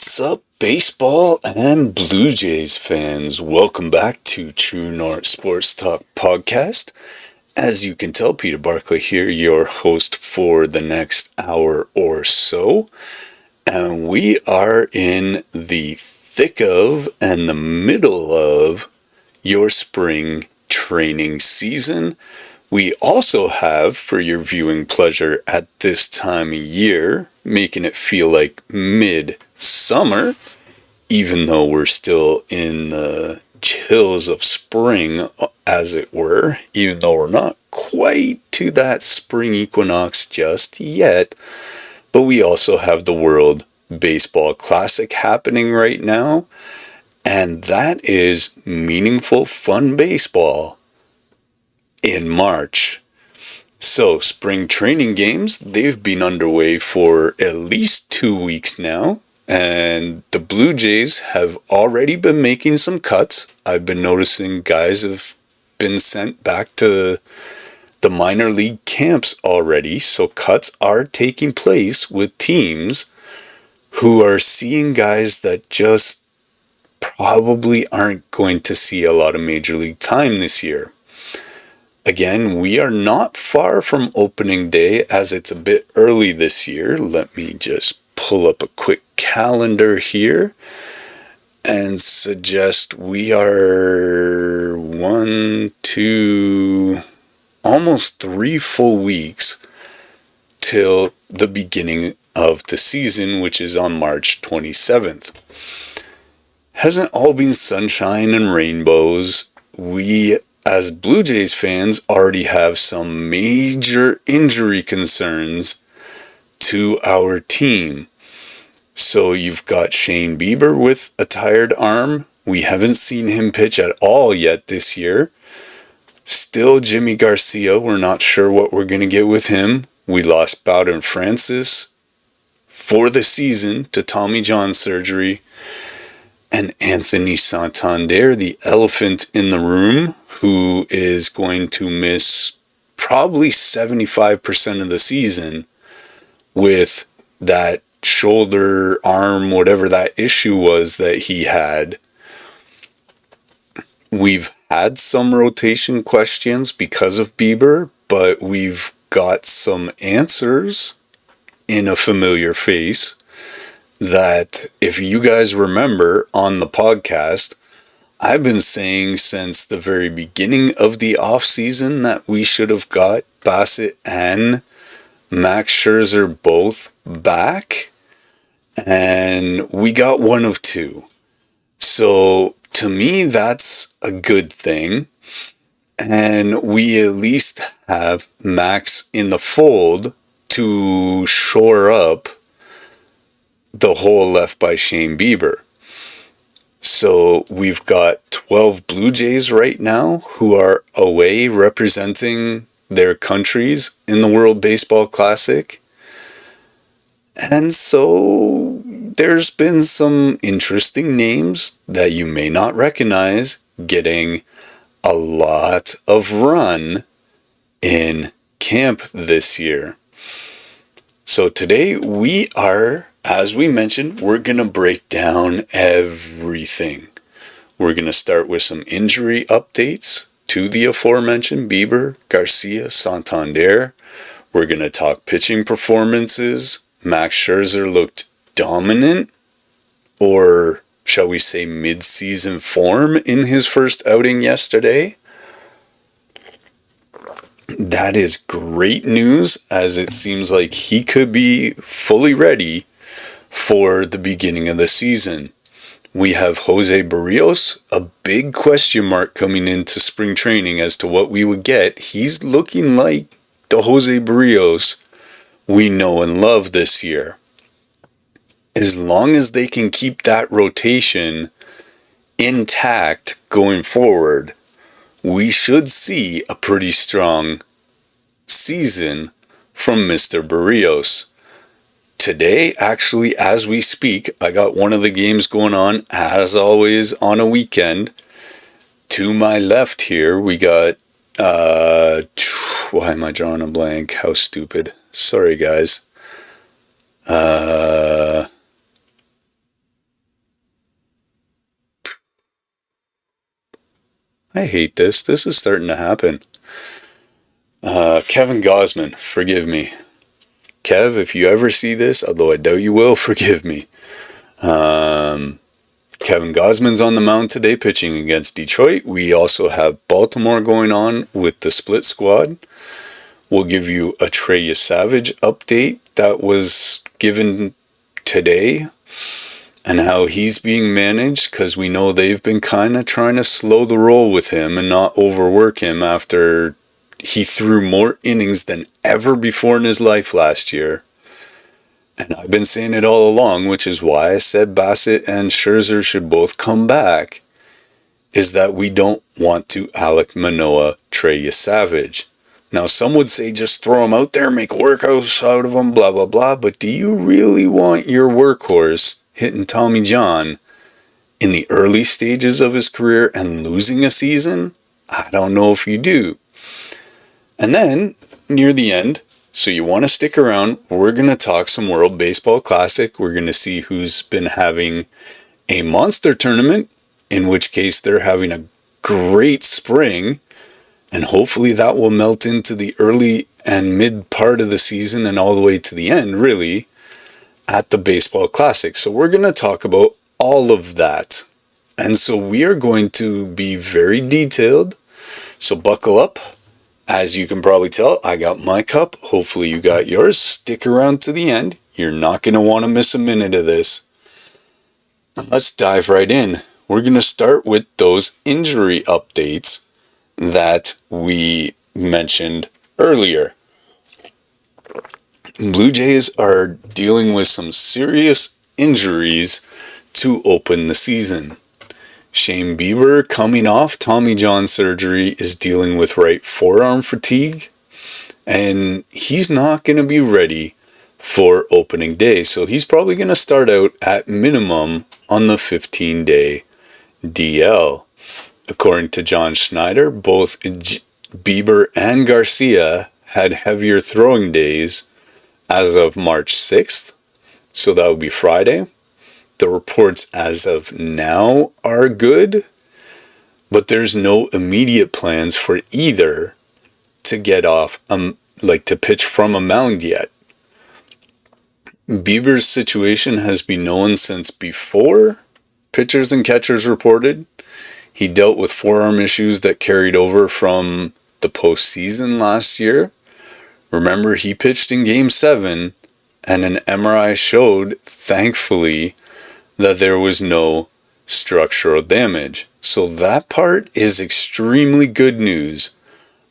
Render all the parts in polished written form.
What's up, baseball and Blue Jays fans? Welcome back to True North Sports Talk Podcast. As you can tell, Peter Barclay here, your host for the next hour or so. And we are in the thick of and the middle of your spring training season. We also have, for your viewing pleasure at this time of year, making it feel like mid-summer, even though we're still in the chills of spring, as it were, even though we're not quite to that spring equinox just yet. But we also have the World Baseball Classic happening right now, and that is meaningful, fun baseball in March. So, spring training games, they've been underway for at least 2 weeks now, and the Blue Jays have already been making some cuts. I've been noticing guys have been sent back to the minor league camps already, so cuts are taking place with teams who are seeing guys that just probably aren't going to see a lot of major league time this year. Again, we are not far from opening day, as it's a bit early this year. Let me just pull up a quick calendar here and suggest we are almost 3 full weeks till the beginning of the season, which is on March 27th. Hasn't all been sunshine and rainbows. We, as Blue Jays fans, already have some major injury concerns to our team. So you've got Shane Bieber with a tired arm. We haven't seen him pitch at all yet this year. Still Yimi Garcia, we're not sure what we're going to get with him. We lost Bowden Francis for the season to Tommy John surgery. And Anthony Santander, the elephant in the room, who is going to miss probably 75% of the season with that shoulder, arm, whatever that issue was that he had. We've had some rotation questions because of Bieber, but we've got some answers in a familiar face that, if you guys remember on the podcast, I've been saying since the very beginning of the offseason that we should have got Bassett and Max Scherzer both back, and we got one of two. So to me, that's a good thing, and we at least have Max in the fold to shore up the hole left by Shane Bieber. So we've got 12 Blue Jays right now who are away representing their countries in the World Baseball Classic. And so there's been some interesting names that you may not recognize getting a lot of run in camp this year. So today we are, as we mentioned, we're going to break down everything. We're going to start with some injury updates to the aforementioned Bieber, Garcia, Santander. We're going to talk pitching performances. Max Scherzer looked dominant, or shall we say mid-season form, in his first outing yesterday. That is great news, as it seems like he could be fully ready for the beginning of the season. We have José Berríos, a big question mark coming into spring training as to what we would get. He's looking like the José Berríos we know and love this year. As long as they can keep that rotation intact going forward, we should see a pretty strong season from Mr. Berríos. Today, actually, as we speak, I got one of the games going on, as always, on a weekend. To my left here, we got, why am I drawing a blank? How stupid. Sorry, guys. I hate this. This is starting to happen. Kevin Gausman, forgive me. Kev, if you ever see this, although I doubt you will, forgive me. Kevin Gausman's on the mound today pitching against Detroit. We also have Baltimore going on with the split squad. We'll give you a Trey Yesavage update that was given today and how he's being managed, because we know they've been kind of trying to slow the roll with him and not overwork him after he threw more innings than ever before in his life last year. And I've been saying it all along, which is why I said Bassett and Scherzer should both come back, is that we don't want to Alek Manoah Trey Yesavage. Now, some would say just throw him out there, make workhorse out of him, blah, blah, blah. But do you really want your workhorse hitting Tommy John in the early stages of his career and losing a season? I don't know if you do. And then, near the end, so you want to stick around, we're going to talk some World Baseball Classic. We're going to see who's been having a monster tournament, in which case they're having a great spring. And hopefully that will melt into the early and mid part of the season and all the way to the end, really, at the Baseball Classic. So we're going to talk about all of that. And so we are going to be very detailed. So buckle up. As you can probably tell, I got my cup. Hopefully you got yours. Stick around to the end. You're not going to want to miss a minute of this. Let's dive right in. We're going to start with those injury updates that we mentioned earlier. Blue Jays are dealing with some serious injuries to open the season. Shane Bieber, coming off Tommy John surgery, is dealing with right forearm fatigue, and he's not going to be ready for opening day. So he's probably going to start out at minimum on the 15-day DL. According to John Schneider, both Bieber and Garcia had heavier throwing days as of March 6th, so that would be Friday. The reports as of now are good, but there's no immediate plans for either to get off, to pitch from a mound yet. Bieber's situation has been known since before pitchers and catchers reported. He dealt with forearm issues that carried over from the postseason last year. Remember, he pitched in Game 7, and an MRI showed, thankfully, that there was no structural damage. So that part is extremely good news.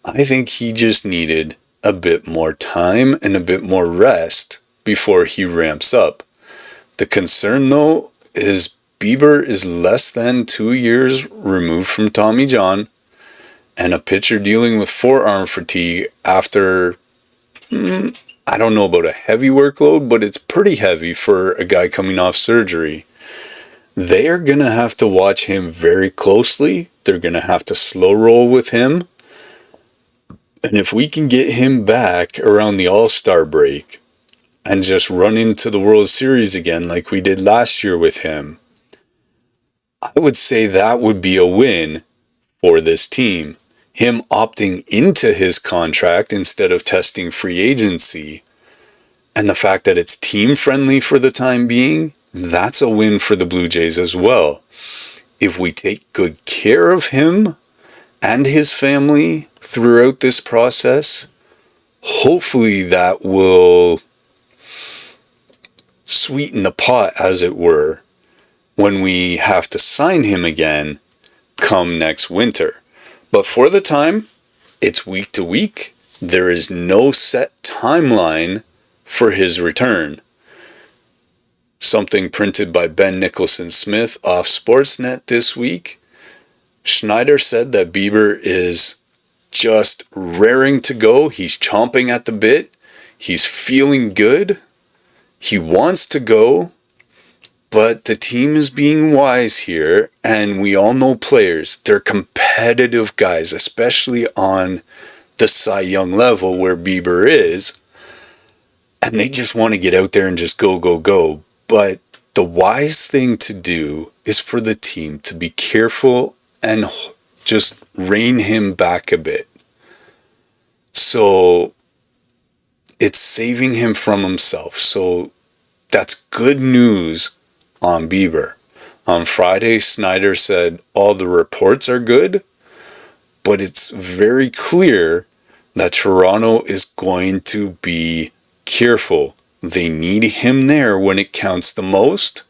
I think he just needed a bit more time and a bit more rest before he ramps up. The concern, though, is Bieber is less than 2 years removed from Tommy John, and a pitcher dealing with forearm fatigue after, I don't know about a heavy workload, but it's pretty heavy for a guy coming off surgery. They are going to have to watch him very closely. They're going to have to slow roll with him. And if we can get him back around the All-Star break and just run into the World Series again like we did last year with him, I would say that would be a win for this team. Him opting into his contract instead of testing free agency, and the fact that it's team friendly for the time being, that's a win for the Blue Jays as well. If we take good care of him and his family throughout this process, hopefully that will sweeten the pot, as it were, when we have to sign him again come next winter. But for the time, it's week to week. There is no set timeline for his return. Something printed by Ben Nicholson-Smith off Sportsnet this week. Schneider said that Bieber is just raring to go. He's chomping at the bit. He's feeling good. He wants to go. But the team is being wise here, and we all know players. They're competitive guys, especially on the Cy Young level where Bieber is. And they just want to get out there and just go, go, go. But the wise thing to do is for the team to be careful and just rein him back a bit. So it's saving him from himself. So that's good news on Bieber. On Friday, Snyder said all the reports are good, but it's very clear that Toronto is going to be careful. They need him there when it counts the most,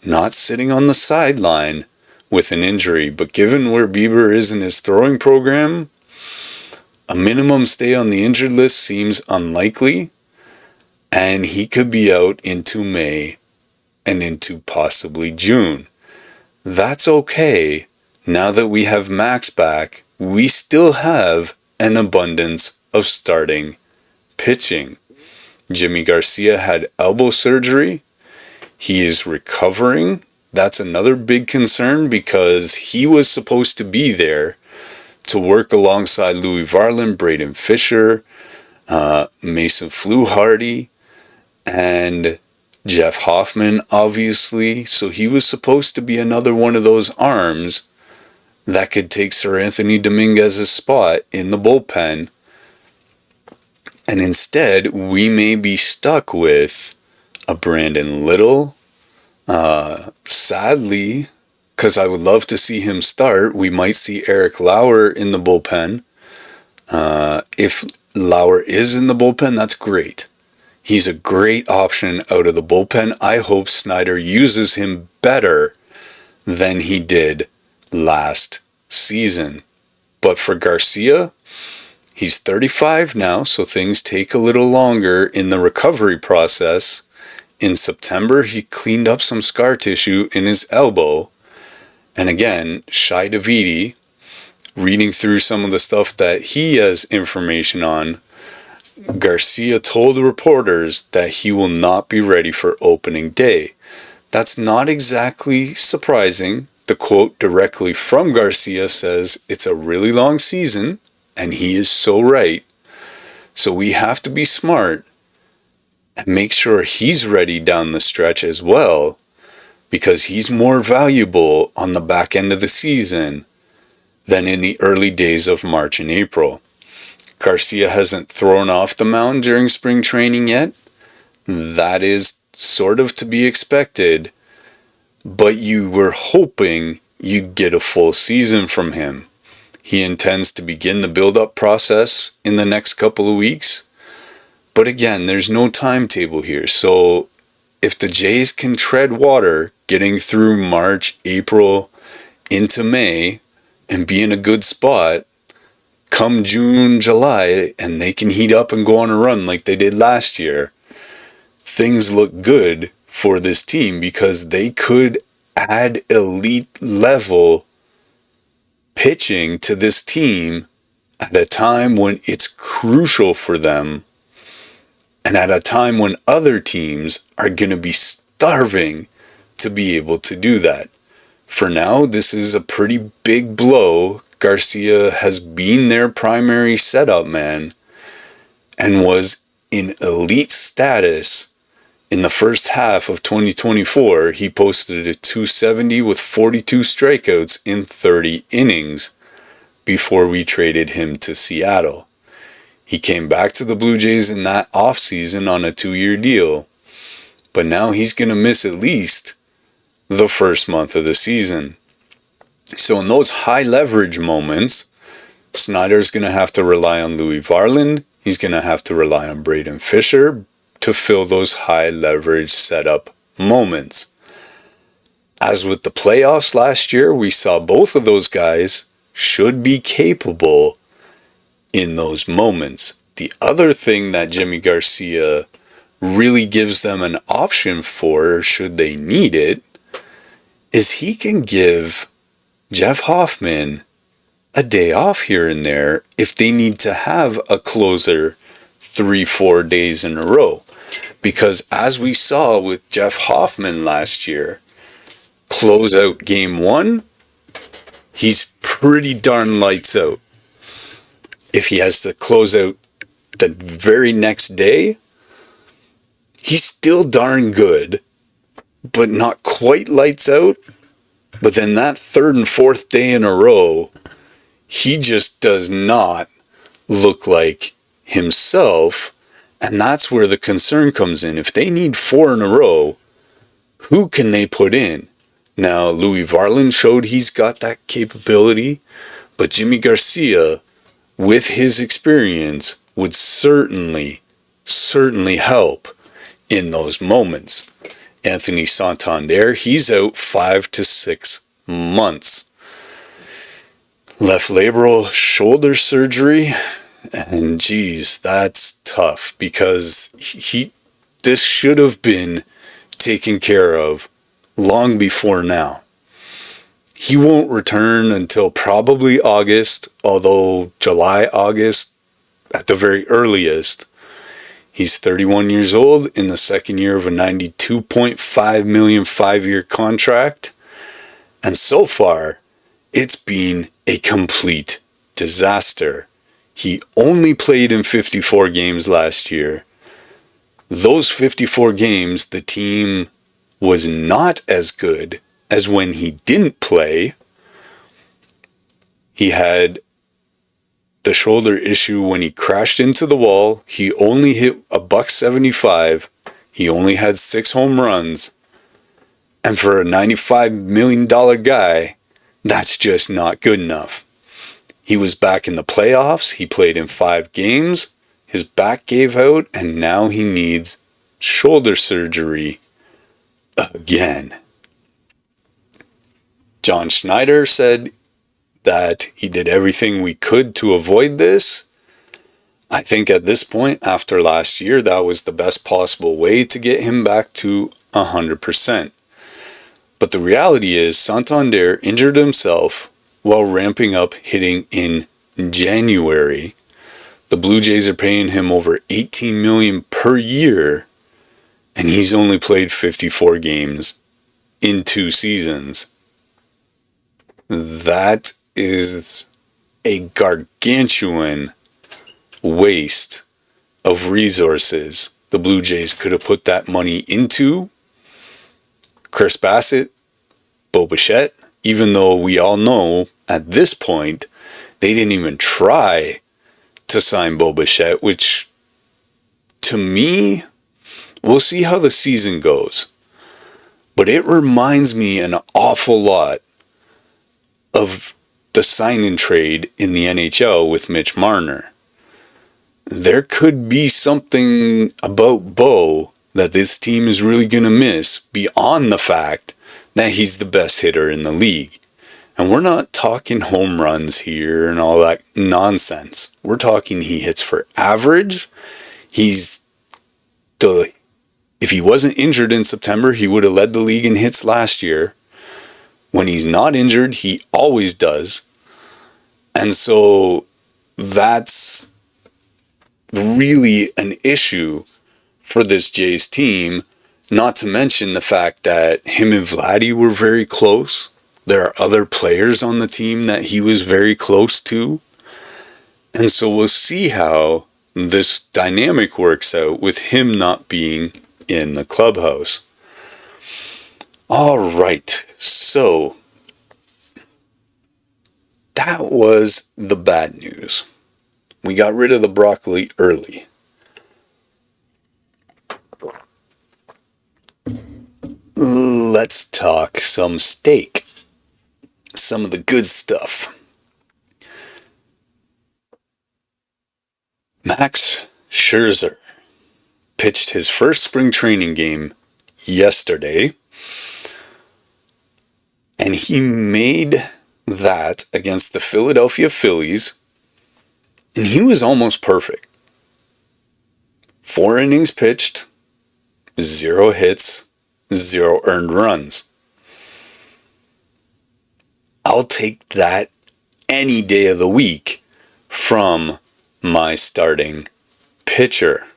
not sitting on the sideline with an injury. But given where Bieber is in his throwing program, a minimum stay on the injured list seems unlikely, and he could be out into May and into possibly June. That's okay. Now that we have Max back, we still have an abundance of starting pitching. Yimi Garcia had elbow surgery. He is recovering. That's another big concern because he was supposed to be there to work alongside Louis Varland, Braden Fisher, Mason Fluharty, and Jeff Hoffman, obviously. So he was supposed to be another one of those arms that could take Sir Anthony Dominguez's spot in the bullpen. And instead, we may be stuck with a Brandon Little. Sadly, because I would love to see him start, we might see Eric Lauer in the bullpen. If Lauer is in the bullpen, that's great. He's a great option out of the bullpen. I hope Snyder uses him better than he did last season. But for Garcia, he's 35 now, so things take a little longer in the recovery process. In September, he cleaned up some scar tissue in his elbow. And again, Shai Davidi, reading through some of the stuff that he has information on, Garcia told the reporters that he will not be ready for opening day. That's not exactly surprising. The quote directly from Garcia says, "It's a really long season," and he is so right. So we have to be smart and make sure he's ready down the stretch as well, because he's more valuable on the back end of the season than in the early days of March and April. Garcia hasn't thrown off the mound during spring training yet. That is sort of to be expected, but you were hoping you'd get a full season from him. He intends to begin the build-up process in the next couple of weeks, but again, there's no timetable here. So if the Jays can tread water getting through March, April, into May, and be in a good spot, come June, July, and they can heat up and go on a run like they did last year, things look good for this team because they could add elite level pitching to this team at a time when it's crucial for them and at a time when other teams are going to be starving to be able to do that. For now, this is a pretty big blow. Garcia has been their primary setup man and was in elite status in the first half of 2024. He posted a .270 with 42 strikeouts in 30 innings before we traded him to Seattle. He came back to the Blue Jays in that offseason on a 2-year deal, but now he's going to miss at least the first month of the season. So in those high leverage moments, Snyder's going to have to rely on Louis Varland. He's going to have to rely on Braden Fisher to fill those high leverage setup moments. As with the playoffs last year, we saw both of those guys should be capable in those moments. The other thing that Yimi Garcia really gives them an option for, should they need it, is he can give Jeff Hoffman a day off here and there if they need to have a closer 3-4 days in a row. Because as we saw with Jeff Hoffman last year, close out game 1, he's pretty darn lights out. If he has to close out the very next day, he's still darn good, but not quite lights out. But then that third and fourth day in a row, He just does not look like himself, and that's where the concern comes in. If they need 4 in a row, who can they put in? Now, Louis Varland showed he's got that capability, but Yimi Garcia, with his experience, would certainly help in those moments. Anthony Santander, he's out 5 to 6 months. Left labral shoulder surgery, and geez, that's tough because this should have been taken care of long before now. He won't return until probably August, although July, August at the very earliest. He's 31 years old in the second year of a $92.5 million 5-year contract. And so far, it's been a complete disaster. He only played in 54 games last year. Those 54 games, the team was not as good as when he didn't play. He had the shoulder issue when he crashed into the wall. He only hit a $175. He only had 6 home runs. And for a $95 million guy, that's just not good enough. He was back in the playoffs. He played in 5 games. His back gave out, and now he needs shoulder surgery again. John Schneider said that he did everything we could to avoid this. I think at this point, after last year, that was the best possible way to get him back to 100%. But the reality is, Santander injured himself while ramping up hitting in January. The Blue Jays are paying him over $18 million per year, and he's only played 54 games in 2 seasons. That is a gargantuan waste of resources. The Blue Jays could have put that money into Chris Bassett, Bo Bichette, even though we all know at this point they didn't even try to sign Bo Bichette, which to me, we'll see how the season goes. But it reminds me an awful lot of the sign-in trade in the NHL with Mitch Marner. There could be something about Bo that this team is really going to miss beyond the fact that he's the best hitter in the league. And we're not talking home runs here and all that nonsense. We're talking he hits for average. If he wasn't injured in September, he would have led the league in hits last year. When he's not injured, he always does. And so that's really an issue for this Jays team, not to mention the fact that him and Vladdy were very close. There are other players on the team that he was very close to. And so we'll see how this dynamic works out with him not being in the clubhouse. All right, so that was the bad news. We got rid of the broccoli early. Let's talk some steak. Some of the good stuff. Max Scherzer pitched his first spring training game yesterday, and he made that against the Philadelphia Phillies, and he was almost perfect. 4 innings pitched, 0 hits, 0 earned runs. I'll take that any day of the week from my starting pitcher.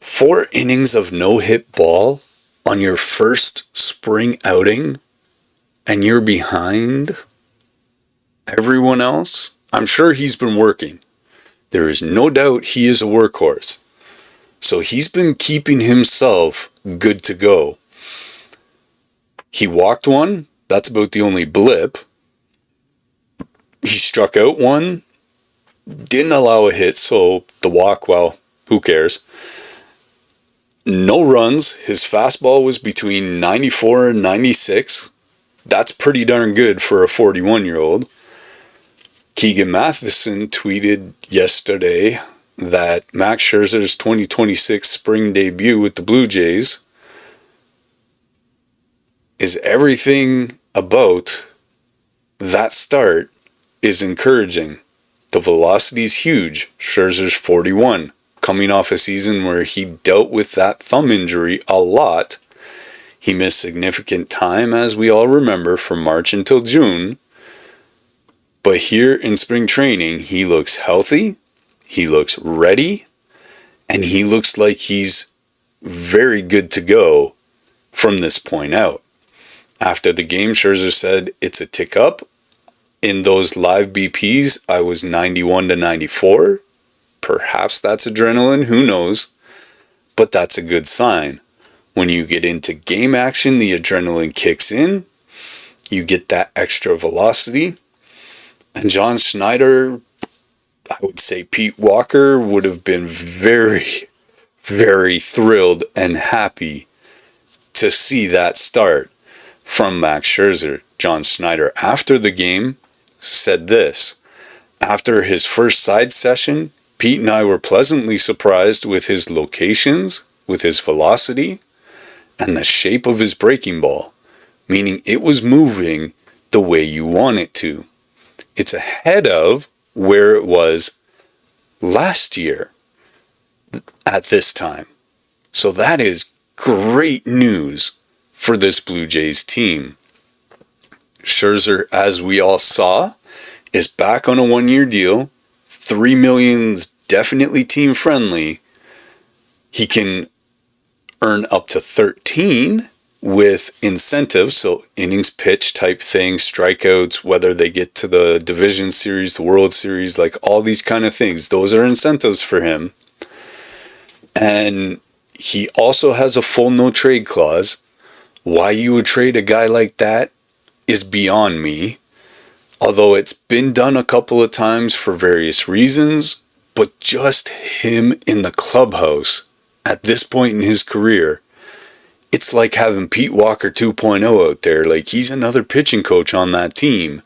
4 innings of no-hit ball on your first spring outing, and you're behind everyone else? I'm sure he's been working. There is no doubt he is a workhorse. So he's been keeping himself good to go. He walked one. That's about the only blip. struck out one, didn't allow a hit, so the walk, well, who cares? No runs. His fastball was between 94 and 96. That's pretty darn good for a 41-year-old. Keegan Matheson tweeted yesterday that Max Scherzer's 2026 spring debut with the Blue Jays is everything about that start is encouraging. The velocity's huge. Scherzer's 41, coming off a season where he dealt with that thumb injury a lot. He missed significant time, as we all remember, from March until June. But here in spring training, he looks healthy, he looks ready, and he looks like he's very good to go from this point out. After the game, Scherzer said, "It's a tick up. In those live BPs, I was 91 to 94. Perhaps that's adrenaline, who knows? But that's a good sign. When you get into game action, the adrenaline kicks in. You get that extra velocity. And John Schneider, I would say Pete Walker, would have been very, very thrilled and happy to see that start from Max Scherzer." John Schneider, after the game, said this: "After his first side session, Pete and I were pleasantly surprised with his locations, with his velocity, and the shape of his breaking ball, meaning it was moving the way you want it to. It's ahead of where it was last year at this time." So that is great news for this Blue Jays team. Scherzer, as we all saw, is back on a 1-year deal. $3 million's definitely team friendly. He can earn up to 13 with incentives, so innings pitch type things, strikeouts, whether they get to the Division Series, the World Series, like all these kind of things. Those are incentives for him. And he also has a full no trade clause. Why you would trade a guy like that is beyond me. Although it's been done a couple of times for various reasons, but just him in the clubhouse at this point in his career, it's like having Pete Walker 2.0 out there. Like, he's another pitching coach on that team.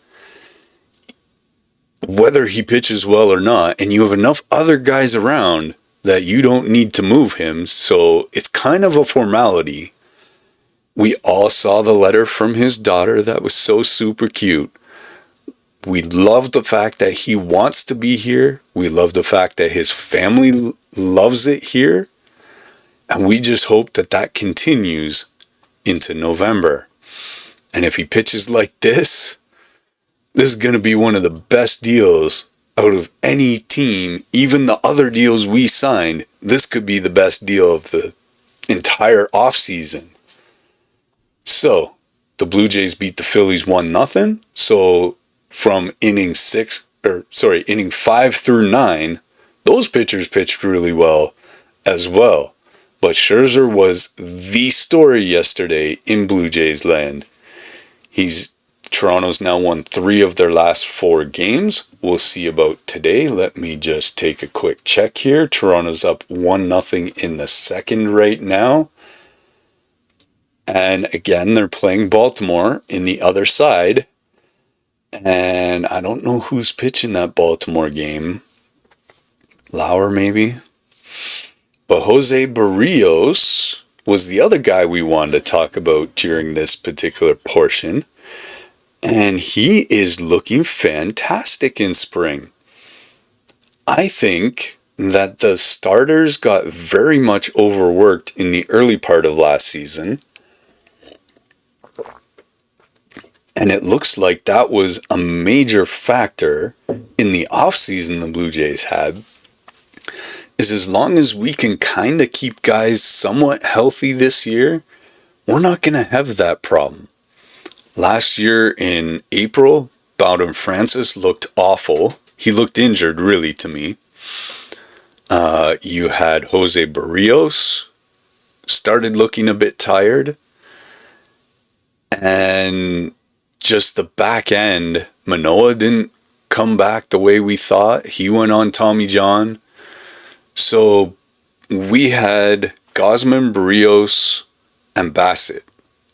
Whether he pitches well or not, and you have enough other guys around that you don't need to move him, so it's kind of a formality. We all saw the letter from his daughter that was so super cute. We love the fact that he wants to be here. We love the fact that his family loves it here. And we just hope that that continues into November. And if he pitches like this is going to be one of the best deals out of any team. Even the other deals we signed, this could be the best deal of the entire offseason. So, the Blue Jays beat the Phillies 1-0. So, from inning 5 through 9, those pitchers pitched really well as well. But Scherzer was the story yesterday in Blue Jays land. Toronto's now won 3 of their last 4 games. We'll see about today. Let me just take a quick check here. Toronto's up 1-0 in the second right now. And again, they're playing Baltimore in the other side. And I don't know who's pitching that Baltimore game. Lauer, maybe? But José Berríos was the other guy we wanted to talk about during this particular portion. And he is looking fantastic in spring. I think that the starters got very much overworked in the early part of last season. And it looks like that was a major factor in the offseason the Blue Jays had. Is as long as we can kind of keep guys somewhat healthy this year, we're not going to have that problem. Last year in April, Bowden Francis looked awful. He looked injured, really, to me. You had José Berríos, started looking a bit tired. And just the back end, Manoah didn't come back the way we thought. He went on Tommy John. So we had Gausman, Berríos, and Bassett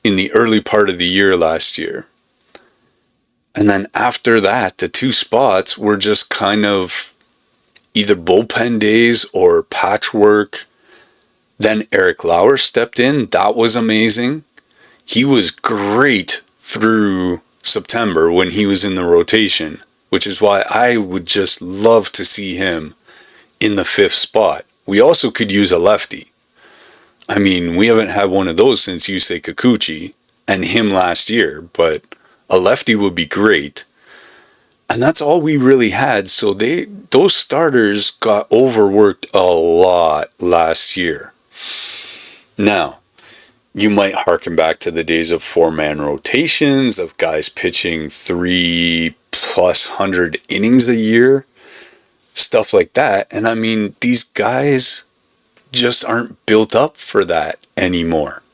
in the early part of the year last year. And then after that, the two spots were just kind of either bullpen days or patchwork. Then Eric Lauer stepped in. That was amazing. He was great through September when he was in the rotation, which is why I would just love to see him in the 5th spot. We also could use a lefty. I mean, we haven't had one of those since Yusei Kikuchi and him last year, but a lefty would be great. And that's all we really had. So those starters got overworked a lot last year. Now, you might harken back to the days of 4-man rotations, of guys pitching 3+100 innings a year, stuff like that. And I mean, these guys just aren't built up for that anymore.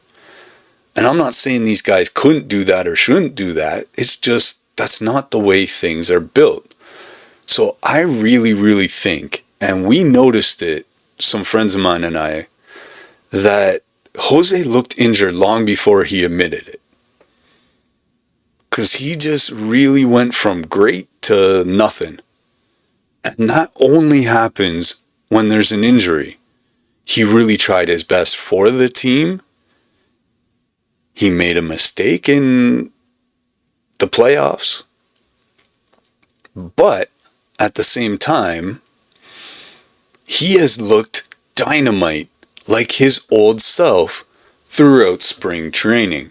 And I'm not saying these guys couldn't do that or shouldn't do that. It's just that's not the way things are built. So I really, really think, and we noticed it, some friends of mine and I, that Jose looked injured long before he admitted it. Because he just really went from great to nothing. And that only happens when there's an injury. He really tried his best for the team. He made a mistake in the playoffs. But at the same time, he has looked dynamite like his old self throughout spring training.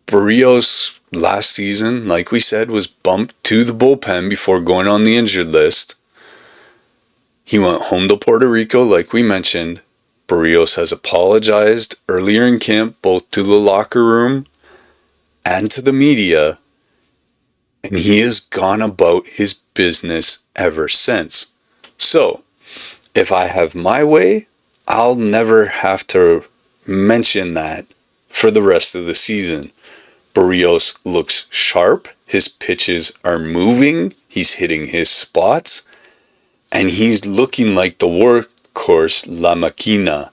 Berríos last season, like we said, was bumped to the bullpen before going on the injured list. He went home to Puerto Rico, like we mentioned. Berríos has apologized earlier in camp, both to the locker room and to the media, and he has gone about his business ever since. So, if I have my way, I'll never have to mention that for the rest of the season. Berríos looks sharp, his pitches are moving, he's hitting his spots, and he's looking like the workhorse La Máquina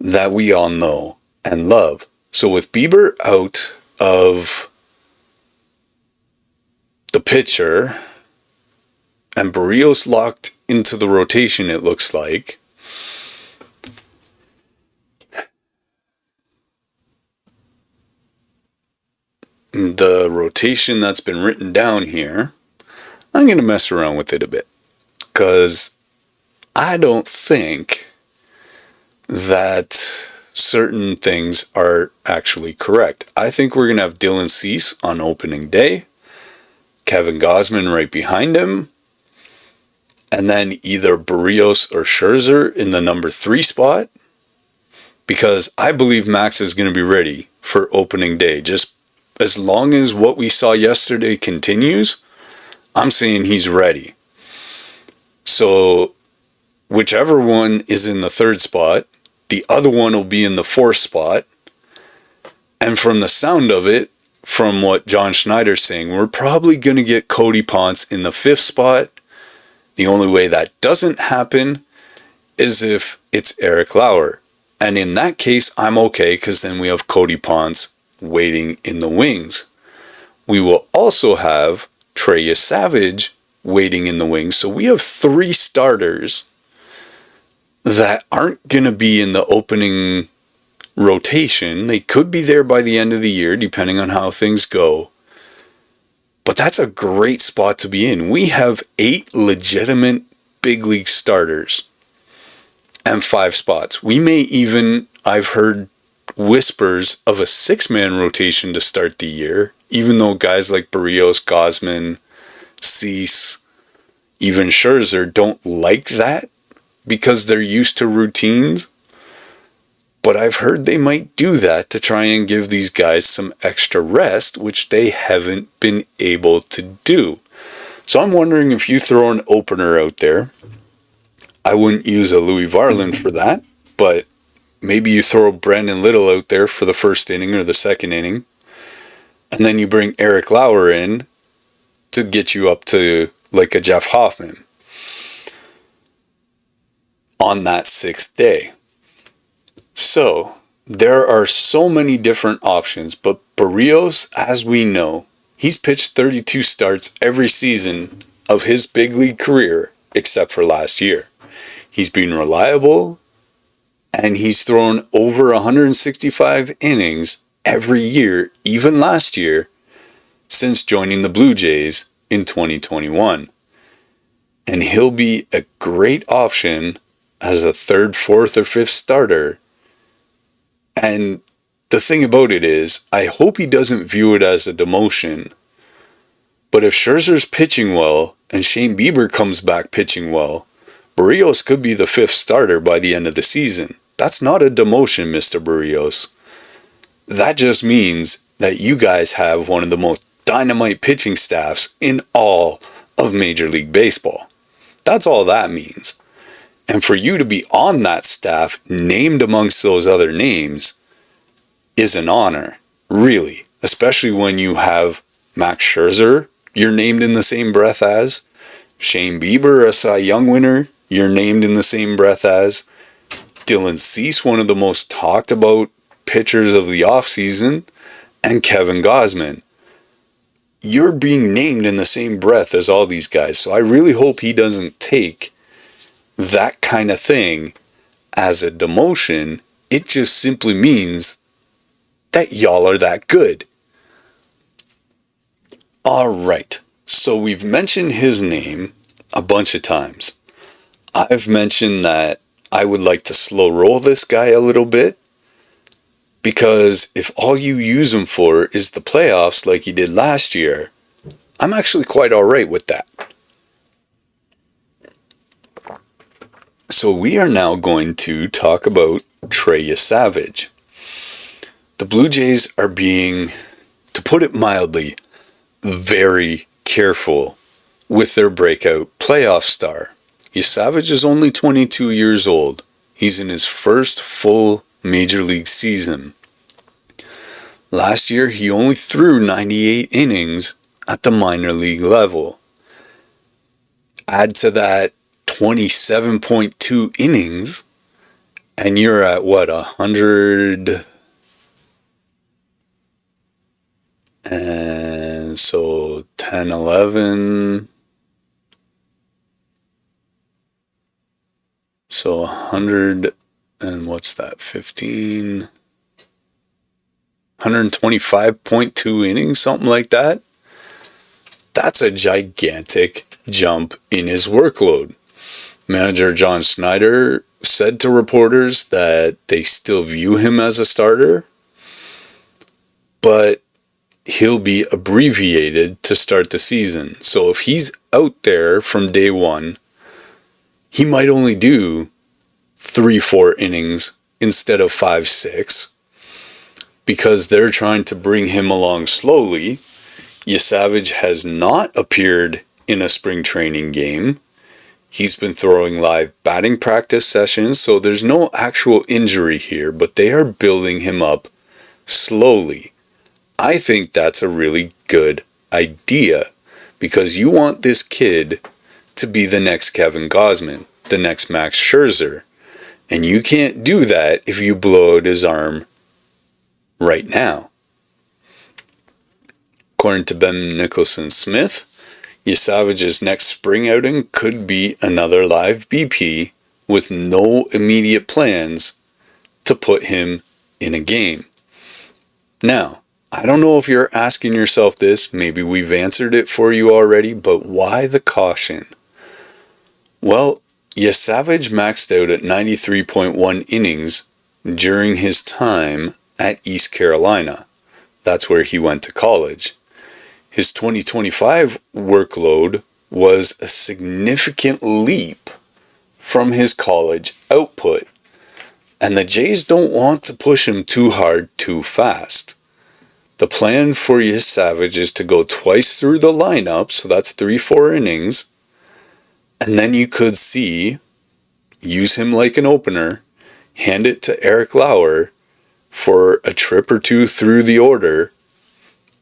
that we all know and love. So with Bieber out of the pitcher and Berríos locked into the rotation, it looks like, the rotation that's been written down here, I'm going to mess around with it a bit. Because I don't think that certain things are actually correct. I think we're going to have Dylan Cease on opening day, Kevin Gausman right behind him, and then either Berríos or Scherzer in the number 3 spot, because I believe Max is going to be ready for opening day. Just as long as what we saw yesterday continues, I'm saying he's ready. So whichever one is in the 3rd spot, the other one will be in the 4th spot. And from the sound of it, from what John Schneider's saying, we're probably going to get Cody Ponce in the 5th spot. The only way that doesn't happen is if it's Eric Lauer. And in that case, I'm okay, because then we have Cody Ponce waiting in the wings. We will also have Trey Yesavage waiting in the wings. So we have 3 starters that aren't going to be in the opening rotation. They could be there by the end of the year, depending on how things go. But that's a great spot to be in. We have 8 legitimate big league starters and 5 spots. We may even, I've heard whispers of a 6-man rotation to start the year, even though guys like Berríos, Gausman, Cease, even Scherzer don't like that because they're used to routines. But I've heard they might do that to try and give these guys some extra rest, which they haven't been able to do. So I'm wondering if you throw an opener out there. I wouldn't use a Louis Varland for that, but maybe you throw Brandon Little out there for the 1st inning or the 2nd inning, and then you bring Eric Lauer in to get you up to like a Jeff Hoffman on that 6th day. So there are so many different options, but Berríos, as we know, he's pitched 32 starts every season of his big league career except for last year. He's been reliable, and he's thrown over 165 innings every year, even last year, since joining the Blue Jays in 2021. And he'll be a great option as a 3rd, 4th, or 5th starter. And the thing about it is, I hope he doesn't view it as a demotion. But if Scherzer's pitching well and Shane Bieber comes back pitching well, Berríos could be the 5th starter by the end of the season. That's not a demotion, Mr. Berríos. That just means that you guys have one of the most dynamite pitching staffs in all of Major League Baseball. That's all that means. And for you to be on that staff, named amongst those other names, is an honor, really. Especially when you have Max Scherzer, you're named in the same breath as. Shane Bieber, a Cy Young winner, you're named in the same breath as. Dylan Cease, one of the most talked about pitchers of the offseason, and Kevin Gausman. You're being named in the same breath as all these guys. So I really hope he doesn't take that kind of thing as a demotion. It just simply means that y'all are that good. Alright, so we've mentioned his name a bunch of times. I've mentioned that I would like to slow roll this guy a little bit, because if all you use him for is the playoffs like you did last year, I'm actually quite alright with that. So we are now going to talk about Trey Yesavage. The Blue Jays are being, to put it mildly, very careful with their breakout playoff star. Yesavage is only 22 years old. He's in his first full Major League season. Last year, he only threw 98 innings at the minor league level. Add to that 27.2 innings, and you're at what, 100? And so 10, 11. So 100, and what's that, 15? 125.2 innings, something like that. That's a gigantic jump in his workload. Manager John Schneider said to reporters that they still view him as a starter, but he'll be abbreviated to start the season. So if he's out there from day one, he might only do 3-4 innings instead of 5-6, because they're trying to bring him along slowly. Yesavage has not appeared in a spring training game. He's been throwing live batting practice sessions, so there's no actual injury here, but they are building him up slowly. I think that's a really good idea, because you want this kid to be the next Kevin Gausman, the next Max Scherzer, and you can't do that if you blow out his arm right now. According to Ben Nicholson-Smith, Yesavage's next spring outing could be another live BP with no immediate plans to put him in a game. Now, I don't know if you're asking yourself this, maybe we've answered it for you already, but why the caution? Well, Yesavage maxed out at 93.1 innings during his time at East Carolina. That's where he went to college. His 2025 workload was a significant leap from his college output, and the Jays don't want to push him too hard too fast. The plan for Yesavage is to go twice through the lineup, so that's 3-4 innings, and then you could use him like an opener, hand it to Eric Lauer for a trip or two through the order,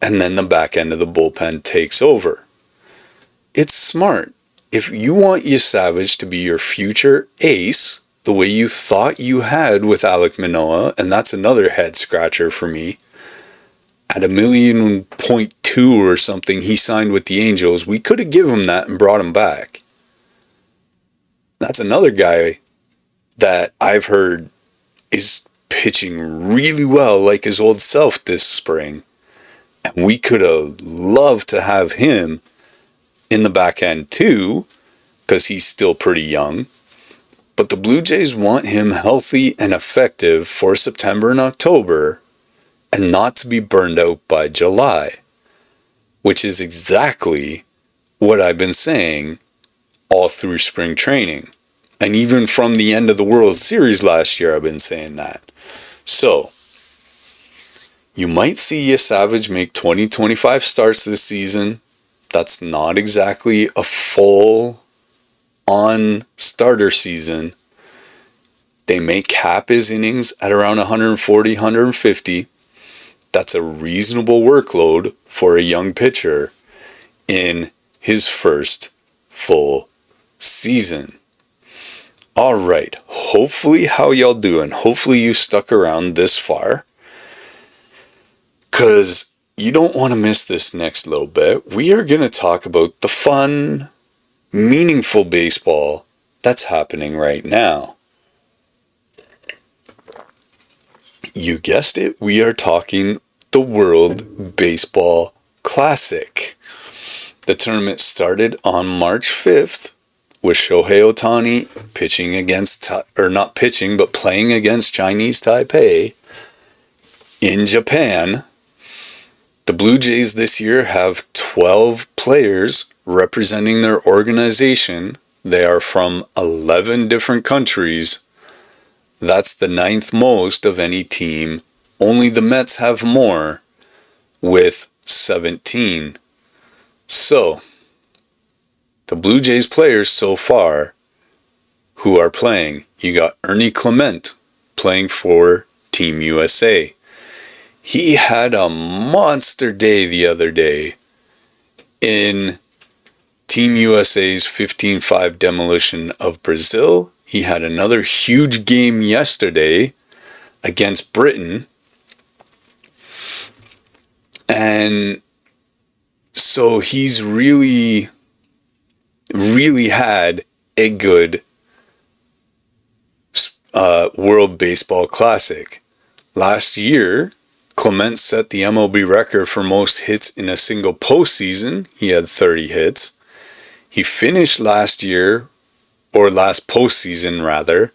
and then the back end of the bullpen takes over. it's smart. If you want Yesavage to be your future ace, the way you thought you had with Alek Manoah, and that's another head scratcher for me, at $1.2 million or something he signed with the Angels, we could have given him that and brought him back. That's another guy that I've heard is pitching really well like his old self this spring. And we could have loved to have him in the back end too, because he's still pretty young. But the Blue Jays want him healthy and effective for September and October and not to be burned out by July, which is exactly what I've been saying all through spring training. And even from the end of the World Series last year, I've been saying that. So, you might see Yesavage make 20-25 starts this season. That's not exactly a full-on starter season. They may cap his innings at around 140, 150. That's a reasonable workload for a young pitcher in his first full season. All right, hopefully how y'all doing? Hopefully you stuck around this far, because you don't want to miss this next little bit. We are going to talk about the fun, meaningful baseball that's happening right now. You guessed it, we are talking the World Baseball Classic. The tournament started on March 5th with Shohei Ohtani pitching against, or not pitching, but playing against Chinese Taipei in Japan. The Blue Jays this year have 12 players representing their organization. They are from 11 different countries. That's the 9th most of any team. Only the Mets have more, with 17. So, the Blue Jays players so far who are playing, you got Ernie Clement playing for Team USA. He had a monster day the other day in Team USA's 15-5 demolition of Brazil. He had another huge game yesterday against Britain. And so he's really had a good World Baseball Classic. Last year, Clement set the MLB record for most hits in a single postseason. He had 30 hits. He finished last year, or last postseason rather,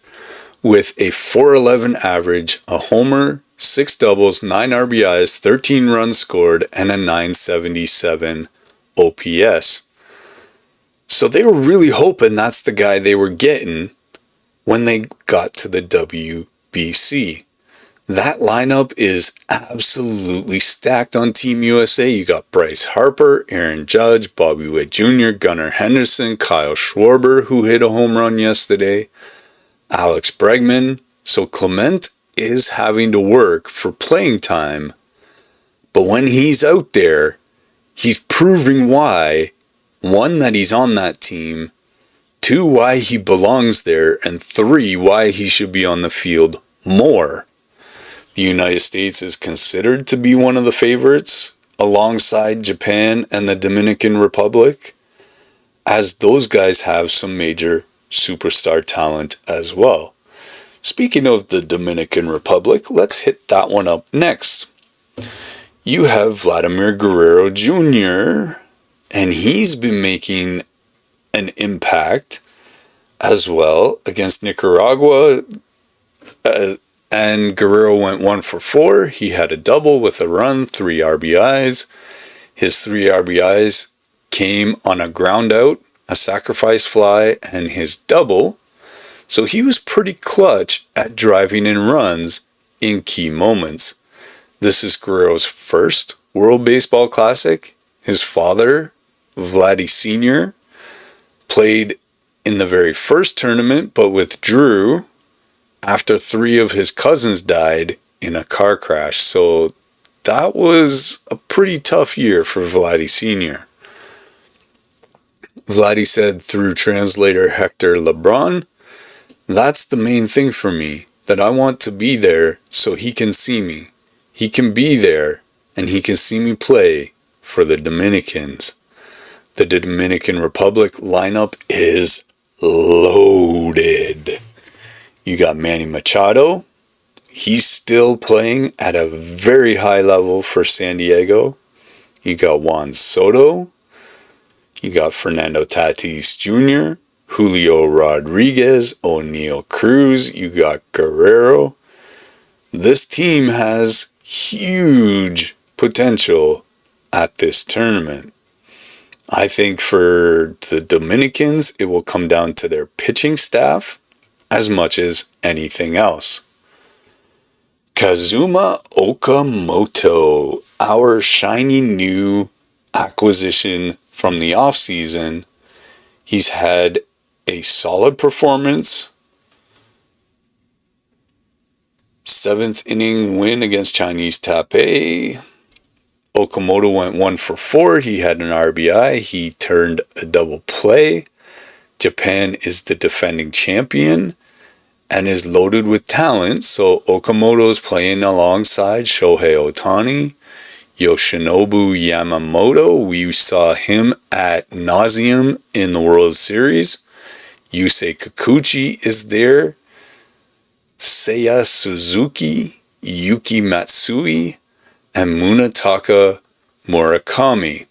with a .411 average, a homer, 6 doubles, 9 RBIs, 13 runs scored, and a .977 OPS. So they were really hoping that's the guy they were getting when they got to the WBC. That lineup is absolutely stacked on Team USA. You got Bryce Harper, Aaron Judge, Bobby Witt Jr., Gunnar Henderson, Kyle Schwarber, who hit a home run yesterday, Alex Bregman. So Clement is having to work for playing time. But when he's out there, he's proving why, 1, that he's on that team, 2, why he belongs there, and 3, why he should be on the field more. The United States is considered to be one of the favorites alongside Japan and the Dominican Republic, as those guys have some major superstar talent as well. Speaking of the Dominican Republic, let's hit that one up next. You have Vladimir Guerrero Jr., and he's been making an impact as well against Nicaragua. And Guerrero went 1 for 4. He had a double with a run, 3 RBIs. His 3 RBIs came on a ground out, a sacrifice fly, and his double. So he was pretty clutch at driving in runs in key moments. This is Guerrero's first World Baseball Classic. His father, Vladdy Sr., played in the very first tournament but withdrew after 3 of his cousins died in a car crash. So that was a pretty tough year for Vladdy Sr. Vladdy said through translator Hector LeBron, "That's the main thing for me, that I want to be there so he can see me. He can be there and he can see me play for the Dominicans." The Dominican Republic lineup is loaded. You got Manny Machado. He's still playing at a very high level for San Diego. You got Juan Soto. You got Fernando Tatis Jr., Julio Rodriguez, O'Neal Cruz. You got Guerrero. This team has huge potential at this tournament. I think for the Dominicans, it will come down to their pitching staff as much as anything else. Kazuma Okamoto, our shiny new acquisition from the offseason. He's had a solid performance. 7th inning win against Chinese Taipei. Okamoto went 1 for 4. He had an RBI. He turned a double play. Japan is the defending champion and is loaded with talent. So Okamoto is playing alongside Shohei Ohtani, Yoshinobu Yamamoto. We saw him ad nauseum in the World Series. Yusei Kikuchi is there. Seiya Suzuki, Yuki Matsui, and Munetaka Murakami.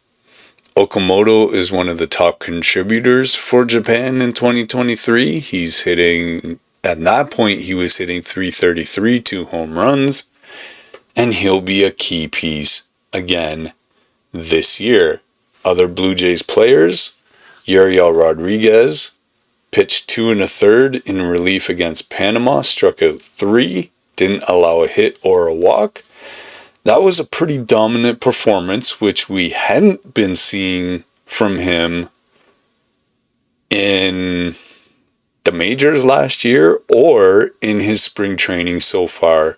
Okamoto is one of the top contributors for Japan in 2023. He's hitting, at that point, he was hitting .333, 2 home runs, and he'll be a key piece again this year. Other Blue Jays players, Yuriel Rodriguez pitched 2 1/3 in relief against Panama, struck out 3, didn't allow a hit or a walk. That was a pretty dominant performance, which we hadn't been seeing from him in the majors last year or in his spring training so far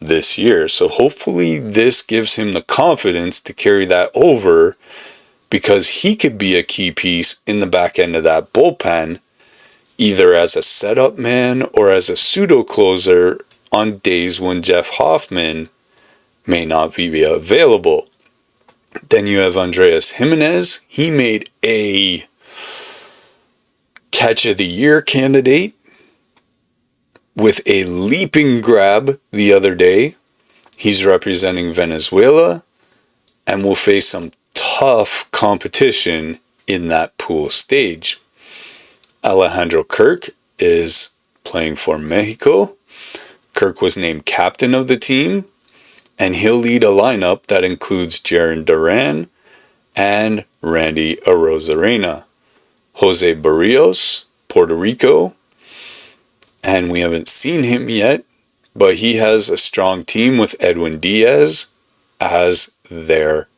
this year. So hopefully this gives him the confidence to carry that over, because he could be a key piece in the back end of that bullpen, either as a setup man or as a pseudo closer on days when Jeff Hoffman may not be available. Then you have Andreas Jimenez. He made a catch of the year candidate with a leaping grab the other day. He's representing Venezuela and will face some tough competition in that pool stage. Alejandro Kirk is playing for Mexico. Kirk was named captain of the team, and he'll lead a lineup that includes Jarren Duran and Randy Arozarena. José Berríos, Puerto Rico, and we haven't seen him yet, but he has a strong team with Edwin Diaz as their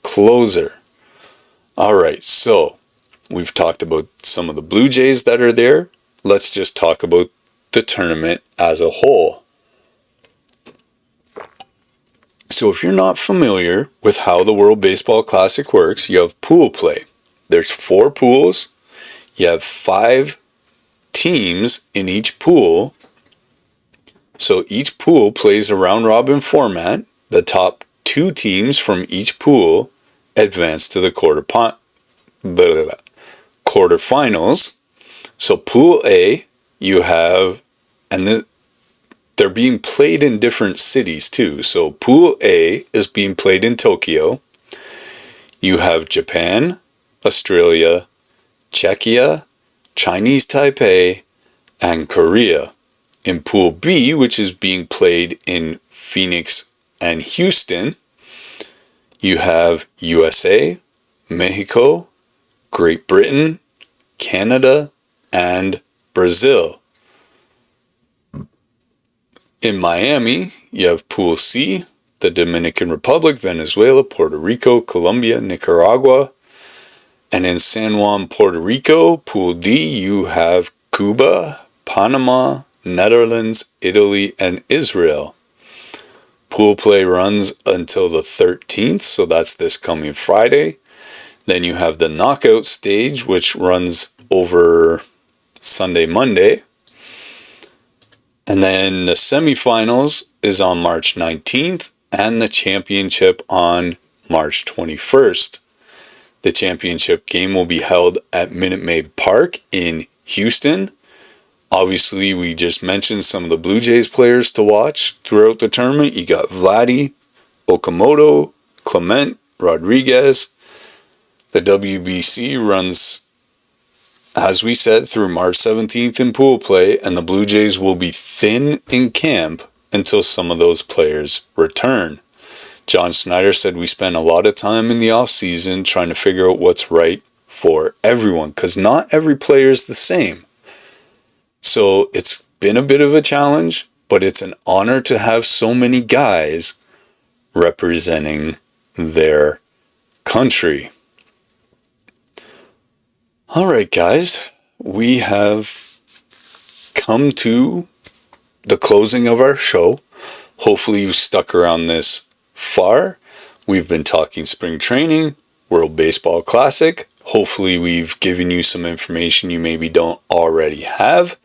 closer. All right, so we've talked about some of the Blue Jays that are there. Let's just talk about the tournament as a whole. So if you're not familiar with how the World Baseball Classic works, you have pool play. There's 4 pools. You have 5 teams in each pool. So each pool plays a round-robin format. The top 2 teams from each pool advance to the quarterfinals. So Pool A, you have, and they're being played in different cities too. So Pool A is being played in Tokyo. You have Japan, Australia, Czechia, Chinese Taipei, and Korea. In Pool B, which is being played in Phoenix and Houston, you have USA, Mexico, Great Britain, Canada, and Brazil. In Miami, you have Pool C, the Dominican Republic, Venezuela, Puerto Rico, Colombia, Nicaragua. And in San Juan, Puerto Rico, Pool D, you have Cuba, Panama, Netherlands, Italy, and Israel. Pool play runs until the 13th, so that's this coming Friday. Then you have the knockout stage, which runs over Sunday, Monday. And then the semifinals is on March 19th and the championship on March 21st. The championship game will be held at Minute Maid Park in Houston. Obviously, we just mentioned some of the Blue Jays players to watch throughout the tournament. You got Vladdy, Okamoto, Clement, Rodriguez. The WBC runs, as we said, through March 17th in pool play, and the Blue Jays will be thin in camp until some of those players return. John Snyder said we spend a lot of time in the off-season trying to figure out what's right for everyone, because not every player is the same. So it's been a bit of a challenge, but it's an honor to have so many guys representing their country. All right, guys, we have come to the closing of our show. Hopefully you stuck around this far. We've been talking spring training, World Baseball Classic. Hopefully we've given you some information you maybe don't already have.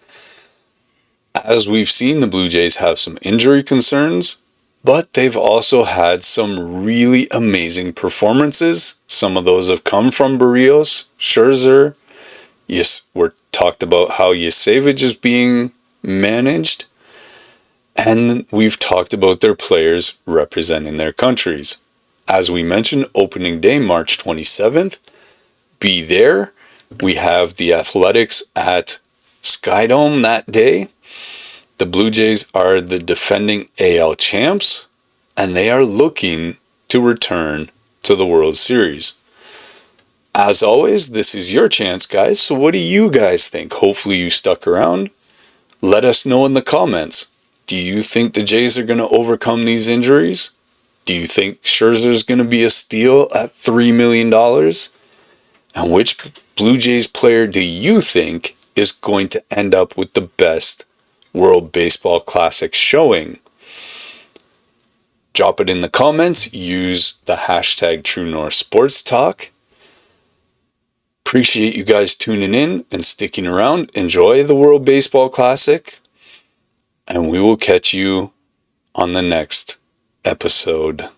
As we've seen, the Blue Jays have some injury concerns, but they've also had some really amazing performances. Some of those have come from Berríos, Scherzer. Yes, we're talked about how Yesavage is being managed. And we've talked about their players representing their countries. As we mentioned, opening day, March 27th. Be there. We have the Athletics at Skydome that day. The Blue Jays are the defending AL champs, and they are looking to return to the World Series. As always, this is your chance, guys. So what do you guys think? Hopefully you stuck around. Let us know in the comments. Do you think the Jays are going to overcome these injuries? Do you think Scherzer is going to be a steal at $3 million? And which Blue Jays player do you think is going to end up with the best World Baseball Classic showing? Drop it in the comments. Use the hashtag TrueNorthSportsTalk. Appreciate you guys tuning in and sticking around. Enjoy the World Baseball Classic. And we will catch you on the next episode.